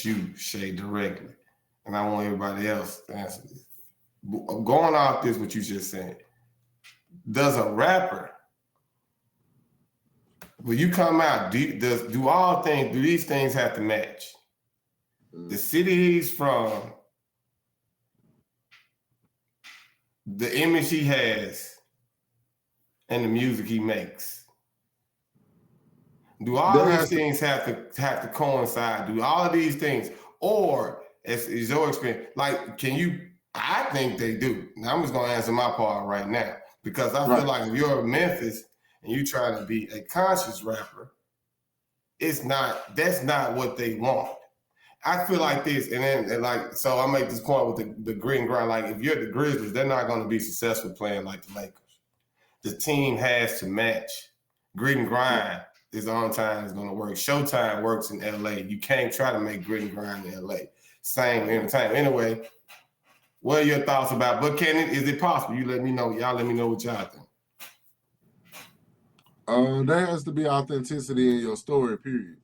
you, Shay, directly, and I want everybody else to answer this. Going off this, what you just said, does a rapper, when you come out, do these things have to match? The city he's from, the image he has, and the music he makes. Do all these things have to coincide? Do all of these things, or is your experience like? Can you? I think they do. Now I'm just gonna answer my part right now because I feel like if you're in Memphis and you trying to be a conscious rapper, that's not what they want. I feel like this, and like so I make this point with the grit and grind. Like if you're the Grizzlies, they're not going to be successful playing like the Lakers. The team has to match. Grit and grind is on time is going to work. Showtime works in LA. You can't try to make grit and grind in LA. Same entertainment. Anyway, what are your thoughts about? But is it possible? You let me know. Y'all let me know what y'all think. There has to be authenticity in your story, period.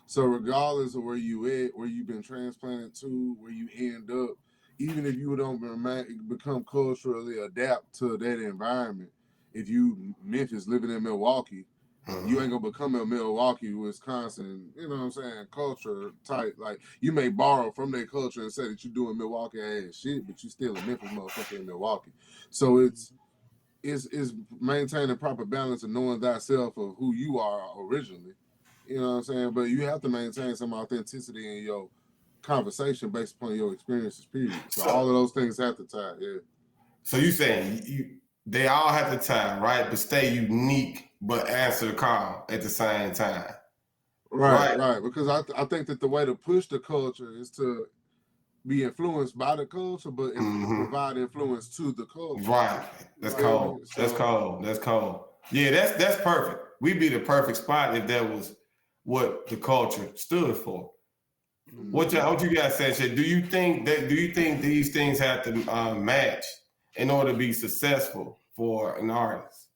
So regardless of where you at, where you've been transplanted to, where you end up, even if you don't become culturally adapt to that environment, if you Memphis living in Milwaukee, you ain't gonna become a Milwaukee, Wisconsin, you know what I'm saying, culture type. Like you may borrow from their culture and say that you're doing Milwaukee ass shit, but you still a Memphis motherfucker in Milwaukee. So it's maintaining proper balance and knowing thyself of who you are originally. You know what I'm saying? But you have to maintain some authenticity in your conversation based upon your experiences, period. So all of those things have to tie, yeah. So you saying they all have to tie, right? But stay unique, but answer the call at the same time. Right. Because I think that the way to push the culture is to be influenced by the culture, but provide influence to the culture. Right. That's cold. That's cold. Yeah, that's perfect. We'd be the perfect spot if that was what the culture stood for. What you guys said? Do you think these things have to match in order to be successful for an artist?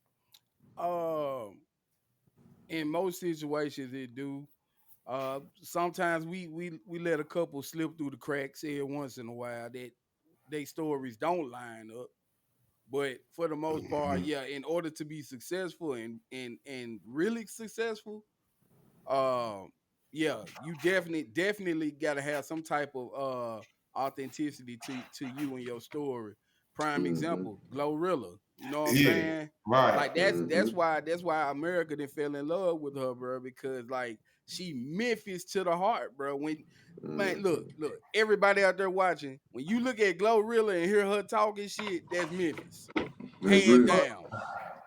In most situations, it do. Sometimes we let a couple slip through the cracks here once in a while that they stories don't line up. But for the most part, yeah, in order to be successful and really successful, yeah, you definitely got to have some type of authenticity to you and your story. Prime example, Glorilla. You know what I'm saying? Right. Like that's why America didn't fell in love with her, bro, because like she Memphis to the heart, bro. When man, look, everybody out there watching, when you look at Glorilla and hear her talking shit, that's Memphis. Hands down.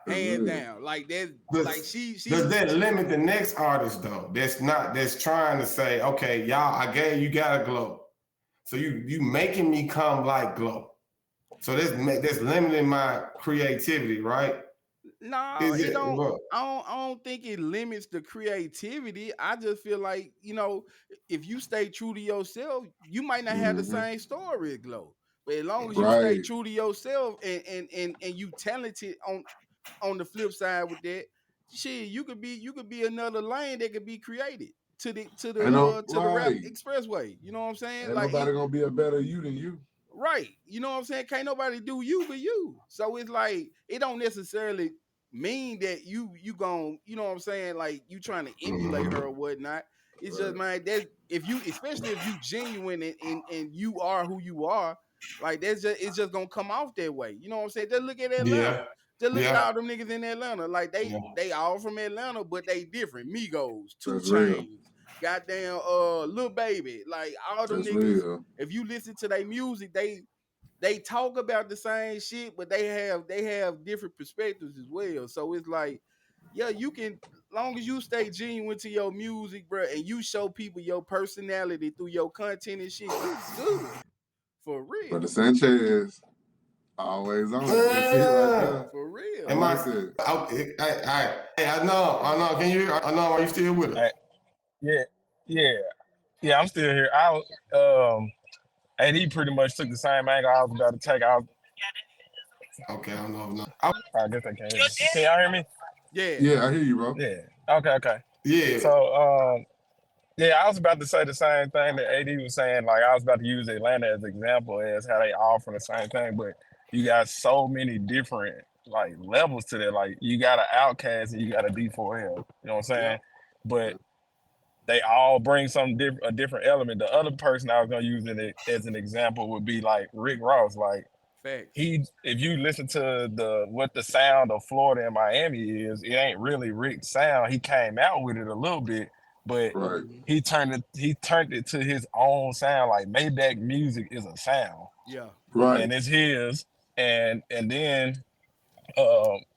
Hands down. Like that, like she does that limit the next artist though? That's trying to say, okay, y'all, you got a Glow. So you making me come like Glow. So that's limiting my creativity, right? No, it don't. I don't think it limits the creativity. I just feel like, you know, if you stay true to yourself, you might not have the same story as Glow. But as long as you stay true to yourself and you talented on the flip side with that, shit, you could be another lane that could be created to the rap expressway. You know what I'm saying? Ain't like nobody gonna be a better you than you. Right. You know what I'm saying? Can't nobody do you but you. So it's like it don't necessarily mean that you gon' you know what I'm saying, like you trying to emulate her or whatnot. It's just, man, that if you, especially if you genuine and you are who you are, like it's just gonna come off that way. You know what I'm saying? Just look at Atlanta. Just look at all them niggas in Atlanta. Like they all from Atlanta, but they different. Migos, 2 Chainz, goddamn Lil Baby, like all them niggas. Real. If you listen to their music, they talk about the same shit, but they have different perspectives as well. So it's like, yeah, you can, long as you stay genuine to your music, bro, and you show people your personality through your content and shit, you good. For real. But the Sanchez always on it. For real. Am I know. Can you? I know. Are you still with us? Yeah. I'm still here. And he pretty much took the same angle I was about to take out. Okay, I don't know. I guess I can't hear me. Can y'all hear me? Yeah. Yeah, I hear you, bro. Yeah. Okay. Yeah. So Yeah, I was about to say the same thing that AD was saying. Like I was about to use Atlanta as an example as how they all from the same thing, but you got so many different like levels to that. Like you got an Outcast and you got a D4L. You know what I'm saying? Yep. But they all bring a different element. The other person I was gonna use it as an example would be like Rick Ross. Like Facts. if you listen to what the sound of Florida and Miami is, it ain't really Rick's sound. He came out with it a little bit, but Right. he turned it to his own sound. Like Maybach music is a sound, Yeah. Right. and it's his. And then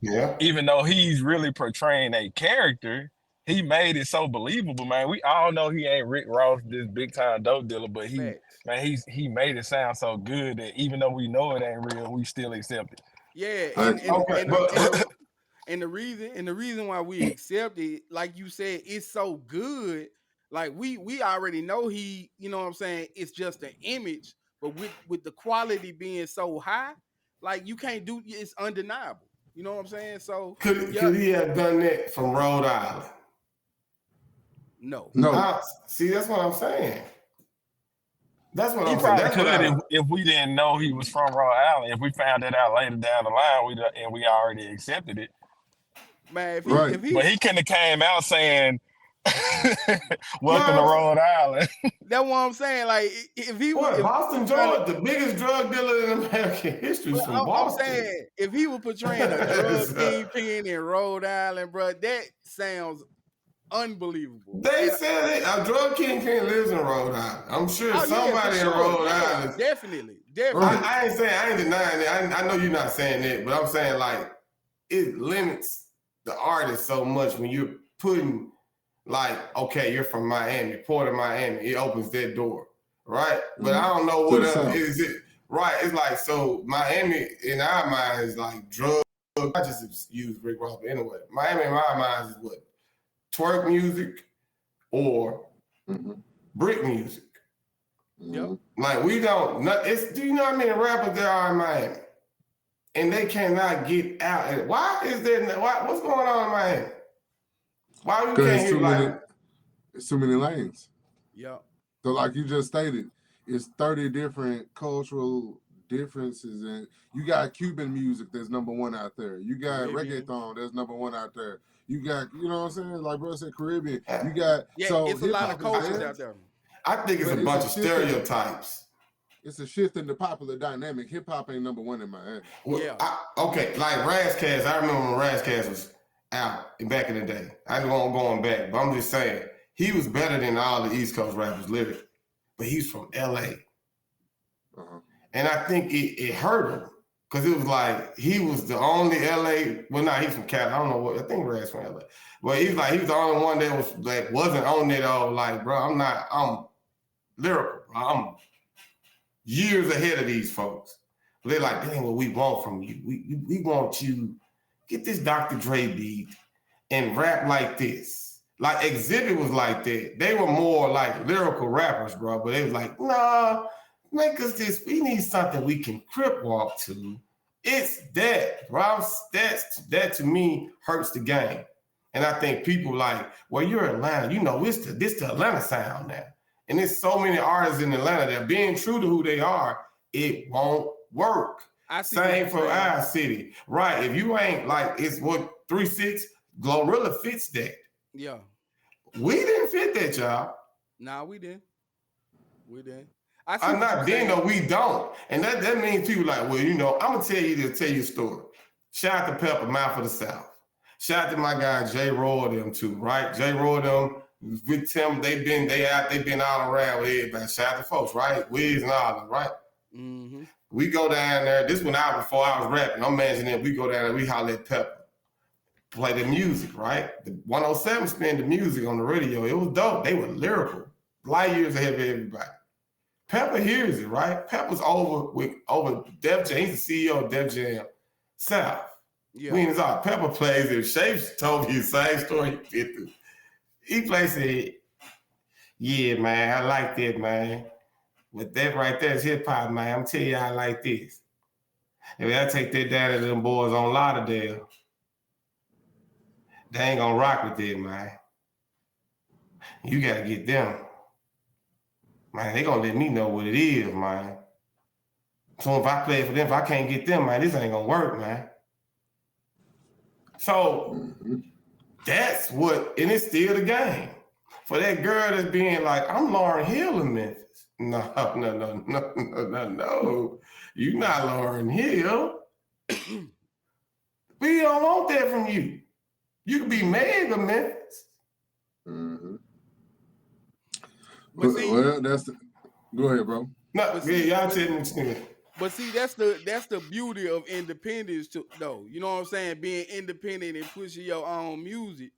Yeah. even though he's really portraying a character, he made it so believable, man. We all know he ain't Rick Ross, this big time dope dealer, but Facts. he made it sound so good that even though we know it ain't real, we still accept it. Yeah, Okay, but and the reason why we accept it, like you said, it's so good. Like we already know he, you know what I'm saying, it's just an image, but with the quality being so high, like you can't do it's undeniable. You know what I'm saying? So could yeah, he have done that from Rhode Island? no. No. See, that's what I'm saying. That's what He I'm saying. probably That's what could if we didn't know he was from Rhode Island. If we found that out later down the line, and we already accepted it. Man, if Right. But he couldn't have came out saying, "Welcome to Rhode Island." that's what I'm saying. Like if he was what Boston, Georgia, the biggest drug dealer in American history is from I'm Boston. saying if he was portraying a drug kingpin in Rhode Island, bro, that sounds unbelievable. They said a drug kingpin lives in Rhode Island. I'm sure Oh, yeah, somebody for in sure. Rhode Yeah, Island. definitely. I ain't denying it. I know you're not saying that, but I'm saying like it limits the artist so much when you're putting like, okay, you're from Miami, Port of Miami. It opens that door, right? But I don't know what else is it. Right? It's like so Miami in our mind is like drug. I just use Rick Ross, but anyway, Miami in my mind is what twerk music or brick music. Yep. Like we don't. It's do you know how many rappers there are in Miami, and they cannot get out. And why is there? What's going on in Miami? Why we can't hear like? It's too many lanes. Yep. So like you just stated, it's 30 different cultural differences, and you got Cuban music that's number one out there. You got Caribbean. reggaeton that's number one out there. You got, you know what I'm saying? Like bro said, Caribbean. You got it's a lot of cultures out there. I think it's a bunch of stereotypes. It's a shift in the popular dynamic. Hip hop ain't number one in Miami. Well, okay, like Razzcast. I remember when Razzcast was out back in the day. I don't want going back, but I'm just saying he was better than all the East Coast rappers living. But he's from LA. And I think it hurt him because it was like he was the only LA. Well, no, he's from Cali. I don't know what. I think Rad's from LA. But he's like he was the only one that was like wasn't on it all. Like, bro, I'm lyrical. Bro. I'm years ahead of these folks. But they're like, dang, what we want from you. We want you get this Dr. Dre beat and rap like this. Like Exhibit was like that. They were more like lyrical rappers, bro. But they was like, nah. Make us this. We need something we can crip walk to. It's that, bro. That to me hurts the game. And I think people like, well, you're Atlanta. You know, this the Atlanta sound now. And there's so many artists in Atlanta that being true to who they are, it won't work. Same for our city, right? If you ain't like, it's what 3-6 Glorilla fits that. Yeah. We didn't fit that, y'all. Nah, we didn't. We didn't. I'm not then though, we don't. And that means people like, well, you know, I'm gonna tell you a story. Shout out to Pepper, Mouth of the South. Shout out to my guy Jay Roy them too, right? Jay Roy them with Tim, they've been all around with everybody. Shout out to folks, right? Wiz and all of them, right? Mm-hmm. We go down there. This went out before I was rapping. I'm imagining that we go down there, we holler at Pepper. Play the music, right? The 107 spin the music on the radio. It was dope. They were lyrical. Light years ahead of everybody. Pepper hears it, right? Pepper's over Def Jam. He's the CEO of Def Jam South. Yeah. When it's all Pepper plays it. Shapes told me the same story he did. He plays it. Yeah, man, I like that, man. But that right there is hip hop, man. I'm telling you, I like this. If I take that down to them boys on Lauderdale, they ain't gonna rock with it, man. You gotta get them. Man, they gonna let me know what it is, man. So if I play for them, if I can't get them, man, this ain't gonna work, man. So that's what, and it's still the game. For that girl that's being like, I'm Lauryn Hill in Memphis. No. You're not Lauryn Hill. We don't want that from you. You can be mega Memphis. Mm-hmm. But see, Well, go ahead, bro. No, But yeah, see- y'all tell me what you think. but see, that's the beauty of independence too, though. You know what I'm saying? Being independent and pushing your own music.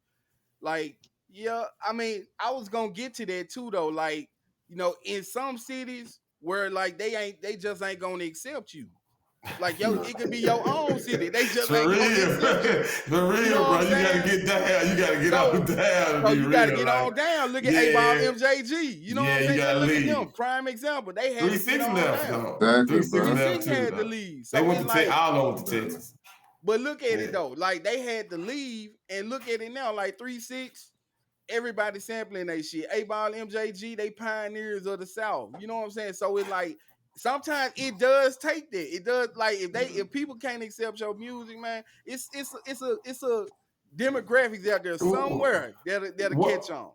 Like, yeah, I mean, I was gonna get to that too, though. Like, you know, in some cities where like they just ain't gonna accept you. Like, it could be your own city. They just For ain't real, gonna accept you. for real, You know bro. what You I'm gotta saying? get down. You gotta get So- on down to So be you real. gotta get like, on down. Look at yeah. A-Ball MJG. You know Yeah, what I'm you saying? gotta Look leave. at them. Prime example. They had to 3-6 get on left, down. though. Exactly, 3-6 bro. left 3-6 too, had to though. leave. So They went it's to take like, all over to Texas. but look at Yeah. it though. Like they had to leave and look at it now. Like 3-6, everybody sampling they shit. A-Ball, MJG, they pioneers of the South. You know what I'm saying? So it's like sometimes it does take that. It does, like if people can't accept your music, man, it's a demographics out there somewhere that'll What- catch on.